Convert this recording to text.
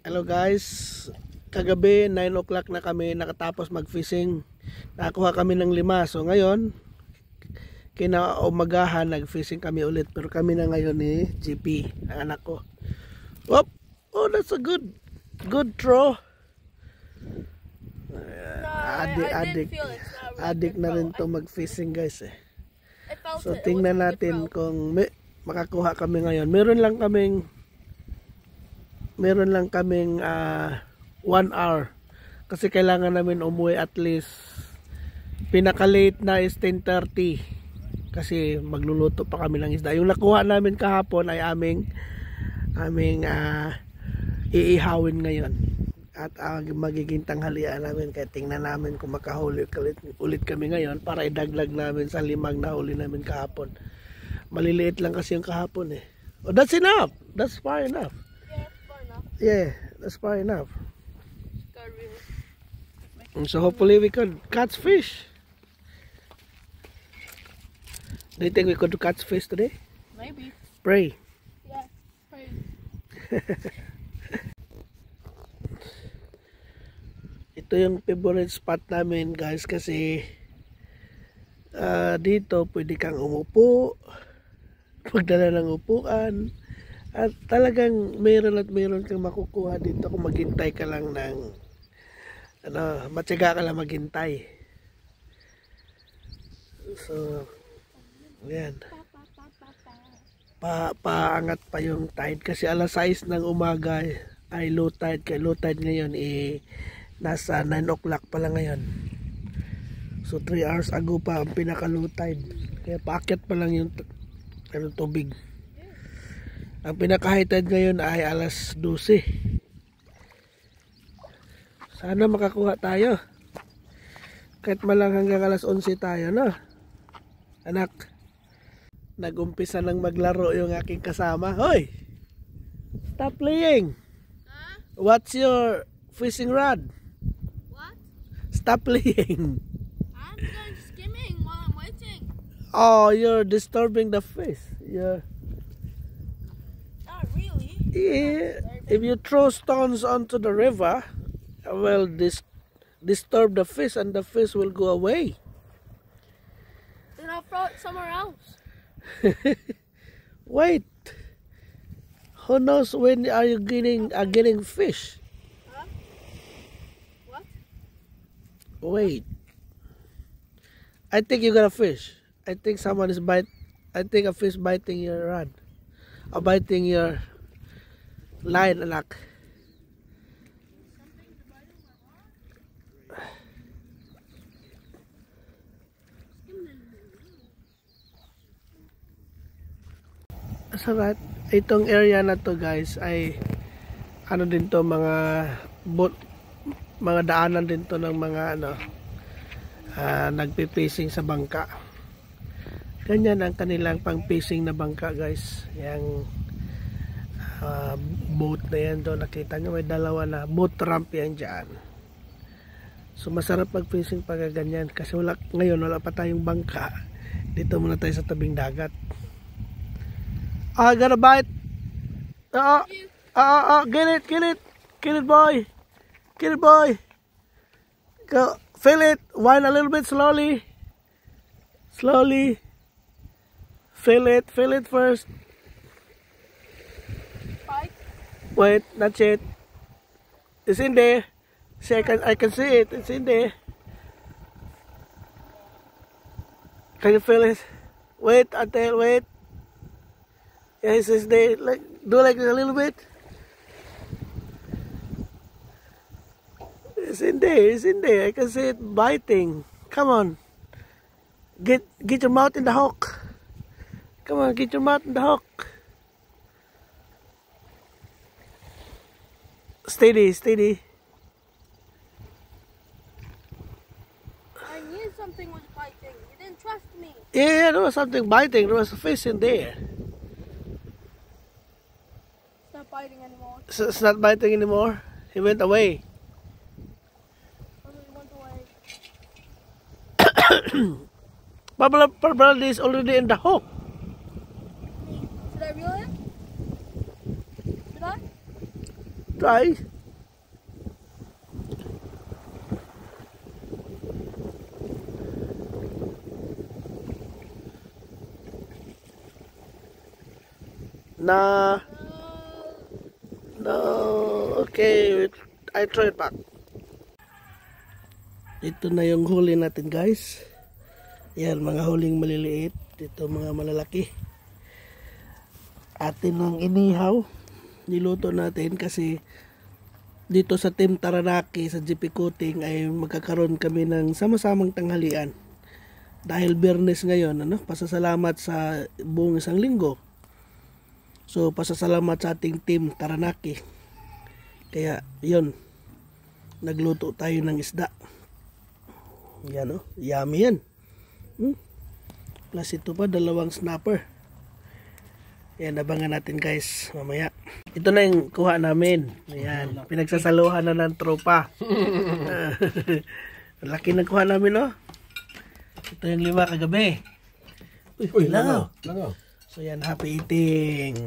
Hello guys, kagabi 9 o'clock na kami nakatapos mag-fishing. Nakakuha kami ng 5. So ngayon, kinaumagahan nag-fishing kami ulit. Pero kami na ngayon ni GP, ang anak ko. Oh, that's a good throw. Adik na rin to mag-fishing guys eh. So tingnan natin kung makakuha kami ngayon. Meron lang kaming 1 hour kasi kailangan namin umuwi at least. Pinaka late na is 10:30 kasi magluluto pa kami ng isda. Yung nakuha namin kahapon ay aming iihawin ngayon at magiging tanghalian namin. Kaya tingnan namin kung makahuli ulit kami ngayon para idaglag namin sa 5 na huli namin kahapon. Maliliit lang kasi yung kahapon eh. Oh, that's enough. That's far enough. Yeah, that's far enough. And so hopefully we could catch fish. Do you think we could catch fish today? Maybe. Pray. Yeah, pray. Ito yung favorite spot namin guys kasi dito pwede kang umupo, pagdala ng upuan. At talagang meron kang makukuha dito kung maghintay ka lang ng matyaga ka lang maghintay. So yan. Paangat pa yung tide kasi alas 6 ng umaga ay low tide. Kaya low tide ngayon nasa 9 o'clock pa lang ngayon. So 3 hours ago pa ang pinaka low tide. Kaya paakyat pa lang yung tubig. Ang pinaka-high tide ngayon ay alas 12. Sana makakuha tayo. Kahit malang hanggang alas 11 tayo, no? Anak, nag-umpisa nang maglaro yung aking kasama. Hoy! Stop playing! Huh? What's your fishing rod? What? Stop playing! I'm going skimming while I'm waiting. Oh, you're disturbing the fish. Not really. Yeah, if you throw stones onto the river, well, disturb the fish and the fish will go away. Then I'll throw it somewhere else. Wait, who knows when are you getting fish? Huh? What? Wait, I think you got a fish. I think I think a fish biting your rod, or biting your line, anak. So right, itong area na to guys ay ano din to, mga daanan din to ng mga nagpi-fishing sa bangka. Ganyan ang kanilang pang-fishing na bangka guys. Yang boat na yan doon, nakita nyo may dalawa na boat ramp yan dyan. So masarap mag-fishing pag ganyan kasi ngayon wala pa tayong bangka. Dito muna tayo sa tabing dagat. I got a bite. Get it boy. Go, feel it, wind a little bit slowly. Feel it first. Wait, not yet. It's in there. See, I can see it. It's in there. Can you feel it? Wait. Yes, it's there. Do like a little bit. It's in there. I can see it biting. Come on. Get your mouth in the hook. Come on, get your mouth in the hook. Steady. I knew something was biting. You didn't trust me. Yeah, there was something biting. There was a fish in there. It's not biting anymore. So it's not biting anymore. He went away. He went away. Probably is already in the hook. Should I reel it? Should I? Try. Nah. No. Okay. I try it back. Ito na yung huli natin, guys. Yan, mga huling maliliit. Ito mga malalaki. Atin ang inihaw. Niluto natin kasi dito sa Team Taranaki sa GP Coating ay magkakaroon kami ng sama-samang tanghalian. Dahil Biyernes ngayon, pasasalamat sa buong isang linggo. So, pasasalamat sa ating Team Taranaki. Kaya, yun. Nagluto tayo ng isda. Yan, yummy yan. Plus ito pa, 2 snapper. Yan, abangan natin guys, mamaya. Ito na yung kuha namin. Ayan, pinagsasaluhan na ng tropa. Laki ng kuha namin, no? Ito yung 5 kagabi. Uy, langaw. Langaw. So yan, happy eating.